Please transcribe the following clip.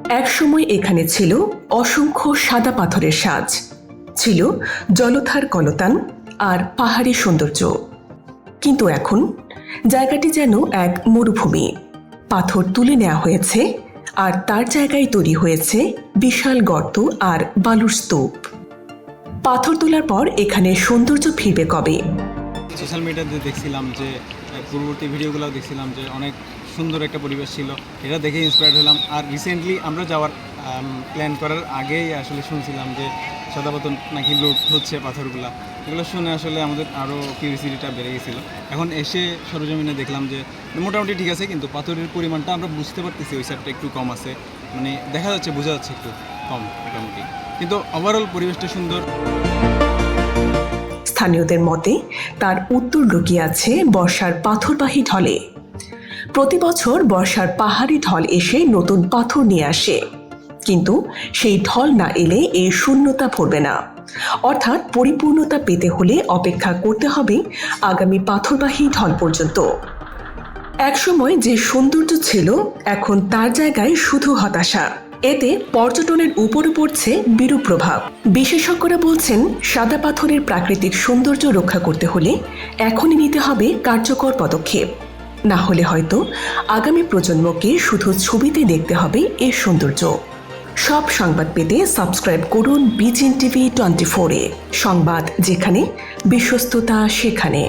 একসময় এখানে ছিল অসংখ্য সাদা পাথরের সাজ, ছিল জলধার কলতান আর পাহাড়ি সৌন্দর্য। কিন্তু এখন জায়গাটি যেন এক মরুভূমি। পাথর তুলে নেওয়া হয়েছে আর তার জায়গায় তৈরি হয়েছে বিশাল গর্ত আর বালুর স্তূপ। পাথর তোলার পর এখানে সৌন্দর্য ফিরবে কবে? সোশ্যাল মিডিয়াতে দেখছিলাম যে পূর্ববর্তী ভিডিওগুলো দেখছিলাম যে অনেক সুন্দর একটা পরিবেশ ছিল, এটা দেখে ইন্সপায়ার্ড হলাম। আর রিসেন্টলি আমরা যাওয়ার প্ল্যান করার আগেই আসলে শুনছিলাম যে সাদা পাথর নাকি লুট হচ্ছে পাথরগুলা। এগুলো শুনে আসলে আমাদের আরও কিউরিসিটিটা বেড়ে গেছিলো। এখন এসে সরজমিনে দেখলাম যে মোটামুটি ঠিক আছে, কিন্তু পাথরের পরিমাণটা আমরা বুঝতে পারতেছি ওই সাইডটা একটু কম আছে, মানে দেখা যাচ্ছে, বোঝা যাচ্ছে একটু কম মোটামুটি, কিন্তু ওভারঅল পরিবেশটা সুন্দর। স্থানীয়দের মতে তার উত্তর লুকিয়ে আছে বর্ষার পাথরবাহী ঢলে। প্রতি বছর বর্ষার পাহাড়ি ঢল এসে নতুন পাথর নিয়ে আসে, কিন্তু সেই ঢল না এলে এই শূন্যতা ভরবে না। অর্থাৎ পরিপূর্ণতা পেতে হলে অপেক্ষা করতে হবে আগামী পাথরবাহী ঢল পর্যন্ত। একসময় যে সৌন্দর্য ছিল এখন তার জায়গায় শুধু হতাশা। এতে পর্যটনের উপরে পড়ছে বিরূপ প্রভাব। বিশেষজ্ঞরা বলছেন, সাদা পাথরের প্রাকৃতিক সৌন্দর্য রক্ষা করতে হলে এখনই নিতে হবে কার্যকর পদক্ষেপ। না হলে হয়তো আগামী প্রজন্মকে শুধু ছবিতে দেখতে হবে এর সৌন্দর্য। সব সংবাদ পেতে সাবস্ক্রাইব করুন BGN TV 24-এ। সংবাদ যেখানে, বিশ্বস্ততা সেখানে।